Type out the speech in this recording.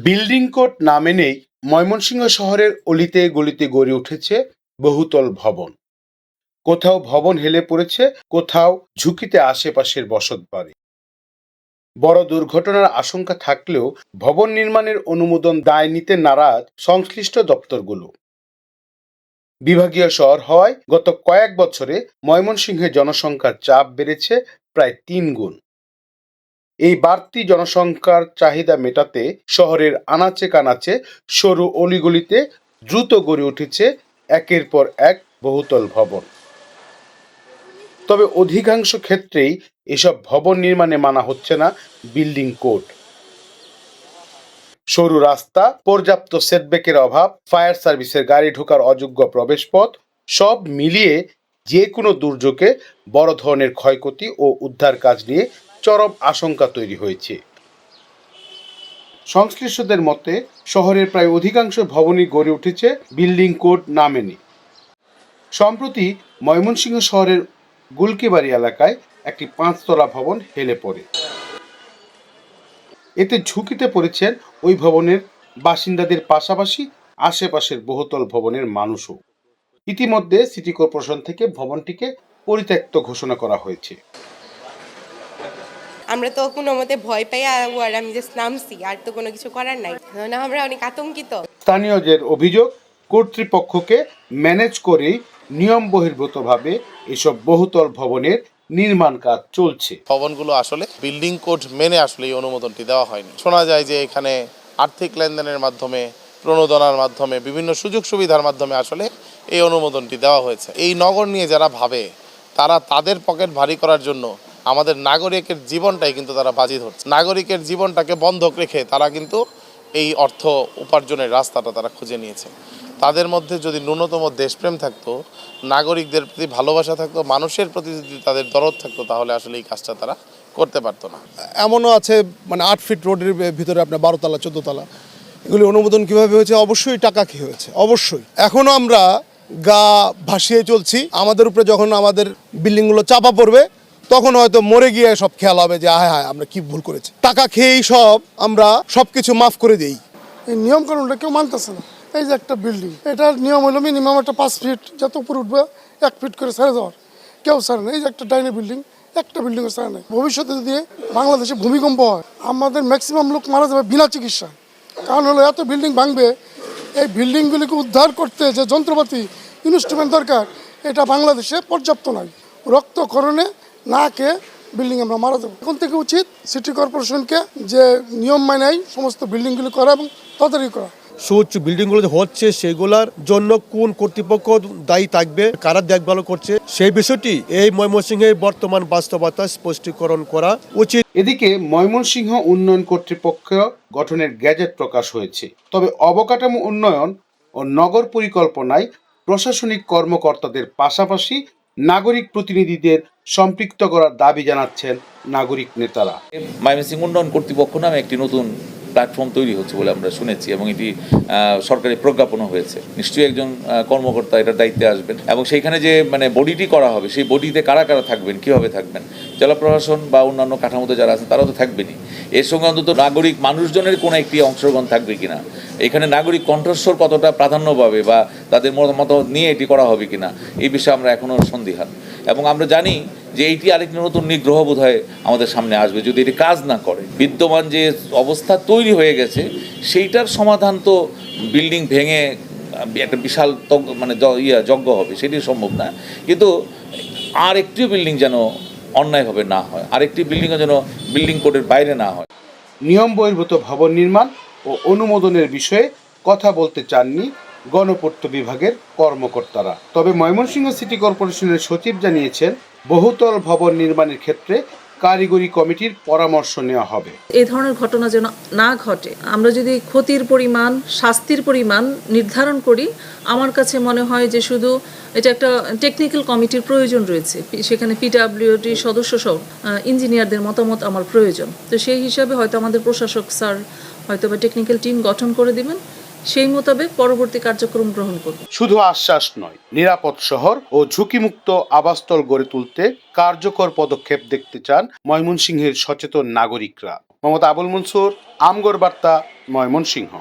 Building code না মেনেই ময়মনসিংহ শহরের অলিতে গলিতে গড়ে উঠেছে বহুতল ভবন। কোথাও ভবন হেলে পড়েছে, কোথাও ঝুঁকিতে আশেপাশের বসতবাড়ি। বড় দুর্ঘটনার আশঙ্কা থাকলেও ভবন নির্মাণের অনুমোদন দায় নিতে নারাজ সংশ্লিষ্ট দপ্তরগুলো। বিভাগীয় শহর হওয়ায় গত কয়েক বছরে ময়মনসিংহে জনসংখ্যার চাপ বেড়েছে প্রায় ৩ গুণ। এই বাড়তি জনসংখ্যার চাহিদা মেটাতে শহরের আনাচে কানাচে সরু অলিগলিতে দ্রুত গড়ে উঠেছে একের পর এক বহুতল ভবন। তবে অধিকাংশ ক্ষেত্রেই এসব ভবন নির্মাণে মানা হচ্ছে না বিল্ডিং কোড। সরু রাস্তা, পর্যাপ্ত সেটব্যাকের অভাব, ফায়ার সার্ভিসের গাড়ি ঢোকার অযোগ্য প্রবেশপথ, সব মিলিয়ে যে কোনো দুর্যোগে বড় ধরনের ক্ষয়ক্ষতি ও উদ্ধার কাজ নিয়ে চরম আশঙ্কা তৈরি হয়েছে। সংশ্লিষ্টদের মতে শহরের প্রায় অধিকাংশ ভবনই গড়ে উঠেছে বিল্ডিং কোড না মেনে। সম্প্রতি ময়মনসিংহ শহরের গুলকিবাড়ি এলাকায় একটি 5তলা ভবন হেলে পড়ে। এতে ঝুঁকিতে পড়েছেন ওই ভবনের বাসিন্দাদের পাশাপাশি আশেপাশের বহুতল ভবনের মানুষও। ইতিমধ্যে সিটি কর্পোরেশন থেকে ভবনটিকে পরিত্যক্ত ঘোষণা করা হয়েছে। আমরা তো কোনো মতে ভয় পাই আর আমি জাস্ট নামছি, আর তো কোনো কিছু করার নাই, না আমরা অনেক আতঙ্কিত। স্থানীয়দের অভিযোগ, কর্তৃপক্ষকে ম্যানেজ করেই নিয়ম বহির্ভূতভাবে এসব বহুতল ভবনের নির্মাণ কাজ চলছে। ভবনগুলো আসলে বিল্ডিং কোড মেনে আসলে এই অনুমোদনটি দেওয়া হয়নি। শোনা যায় যে এখানে আর্থিক লেনদেনের মাধ্যমে, প্রণোদনার মাধ্যমে, বিভিন্ন সুযোগ সুবিধার মাধ্যমে আসলে এই অনুমোদনটি দেওয়া হয়েছে। এই নগর নিয়ে যারা ভাবে তারা তাদের পকেট ভারী করার জন্য আমাদের নাগরিকের জীবনটাই কিন্তু তারা বাজি ধরছে। নাগরিকের জীবনটাকে বন্ধক রেখে তারা কিন্তু এই অর্থ উপার্জনের রাস্তাটা তারা খুঁজে নিয়েছে। তাদের মধ্যে যদি ন্যূনতম দেশপ্রেম থাকতো, নাগরিকদের প্রতি ভালোবাসা থাকতো, মানুষের প্রতি যদি তাদের দরদ থাকতো, তাহলে আসলে এই কাজটা তারা করতে পারতো না। এমনও আছে 8 ফিট রোডের ভিতরে আপনার 12তলা 14তলা, এগুলি অনুমোদন কীভাবে হয়েছে? অবশ্যই টাকা খেয়ে হয়েছে, অবশ্যই। এখনও আমরা গা ভাসিয়ে চলছি। আমাদের উপরে যখন আমাদের বিল্ডিংগুলো চাপা পড়বে তখন হয়তো মরে গিয়ে সব খেয়াল হবে যে হায় হায় আমরা কি ভুল করেছি। টাকা খেয়েই আমরা সব কিছু মাফ করে দিই। এই নিয়ম কানুনটা কেউ মানতেছে না। এই যে একটা বিল্ডিং, এটার নিয়ম হলো মিনিমাম একটা 5 ফিট, যত উপরে উঠবে 1 ফিট করে ছেড়ে দেওয়ার। কেউ ছাড়ে না। এই যে একটা ডাইনি বিল্ডিং, একটা বিল্ডিংও ছাড়ে নাই। ভবিষ্যতে যদি বাংলাদেশে ভূমিকম্প হয়, আমাদের ম্যাক্সিমাম লোক মারা যাবে বিনা চিকিৎসা। কারণ হলো এত বিল্ডিং ভাঙবে, এই বিল্ডিংগুলিকে উদ্ধার করতে যে যন্ত্রপাতি, ইনস্ট্রুমেন্ট দরকার, এটা বাংলাদেশে পর্যাপ্ত নয়। রক্তক্ষরণে না খেয়ে বিল্ডিং আমরা মারা যাবো। এখন থেকে উচিত সিটি কর্পোরেশনকে যে নিয়ম মানাই সমস্ত বিল্ডিংগুলি করা এবং তদারকি করা। সুউচ্চ বিল্ডিংগুলো যে হচ্ছে সেগুলোর জন্য কোন কর্তৃপক্ষ দায়ী থাকবে, কারা দেখভাল করছে, সেই বিষয়টি এই ময়মনসিংহের বর্তমান বাস্তবতা স্পষ্টীকরণ করা উচিত। এদিকে ময়মনসিংহ উন্নয়ন কর্তৃপক্ষ গঠনের গ্যাজেট প্রকাশ হয়েছে। তবে অবকাঠামো উন্নয়ন ও নগর পরিকল্পনায় প্রশাসনিক কর্মকর্তাদের পাশাপাশি নাগরিক প্রতিনিধিদের সম্পৃক্ত করার দাবি জানাচ্ছেন নাগরিক নেতারা। ময়মনসিংহ উন্নয়ন কর্তৃপক্ষ নামে একটি নতুন প্ল্যাটফর্ম তৈরি হচ্ছে বলে আমরা শুনেছি এবং এটি সরকারি প্রজ্ঞাপনও হয়েছে। নিশ্চয়ই একজন কর্মকর্তা এটার দায়িত্বে আসবেন এবং সেইখানে যে বডিটি করা হবে, সেই বডিতে কারা কারা থাকবেন, কীভাবে থাকবেন, জেলা প্রশাসন বা অন্যান্য কাঠামোতে যারা আছেন তারাও তো থাকবেনই। এর সঙ্গে অন্তত নাগরিক মানুষজনের কোনো একটি অংশগ্রহণ থাকবে কিনা, এখানে নাগরিক কণ্ঠস্বর কতটা প্রাধান্য পাবে বা তাদের মতামত নিয়ে এটি করা হবে কিনা, এই বিষয়ে আমরা এখনও সন্দিহান। এবং আমরা জানি যে এইটি আরেকটি নতুন নিগ্রহ বোধ হয় আমাদের সামনে আসবে যদি এটি কাজ না করে। বিদ্যমান যে অবস্থা তৈরি হয়ে গেছে সেইটার সমাধান তো বিল্ডিং ভেঙে একটা বিশাল যজ্ঞ হবে, সেটি সম্ভব না। কিন্তু আর একটি বিল্ডিং যেন অন্যায়ভাবে না হয়, আরেকটি বিল্ডিংও যেন বিল্ডিং কোডের বাইরে না হয়। নিয়ম বহির্ভূত ভবন নির্মাণ ও অনুমোদনের বিষয়ে কথা বলতে চাননি গণপূর্ত বিভাগের কর্মকর্তারা। তবে ময়মনসিংহ সিটি কর্পোরেশনের সচিব জানিয়েছেন বহুতল ভবন নির্মাণের ক্ষেত্রে কারিগরি কমিটির পরামর্শ নেওয়া হবে। এই ধরনের ঘটনা যেন না ঘটে, আমরা যদি ক্ষতির পরিমাণ, শাস্তির পরিমাণ নির্ধারণ করি, আমার কাছে মনে হয় যে শুধু এটা একটা টেকনিক্যাল কমিটির প্রয়োজন রয়েছে। সেখানে পিডব্লিউডি সদস্য সহ ইঞ্জিনিয়ারদের মতামত আমার প্রয়োজন। তো সেই হিসাবে হয়তো আমাদের প্রশাসক স্যার হয়তো বা টেকনিক্যাল টিম গঠন করে দিবেন, সেই মোতাবেক পরবর্তী কার্যক্রম গ্রহণ করব। শুধু আশ্বাস নয়, নিরাপদ শহর ও ঝুঁকিমুক্ত আবাসস্থল গড়ে তুলতে কার্যকর পদক্ষেপ দেখতে চান ময়মনসিংহের সচেতন নাগরিকরা। মোহাম্মদ আবুল মনসুর, আমগর বার্তা, ময়মনসিংহ।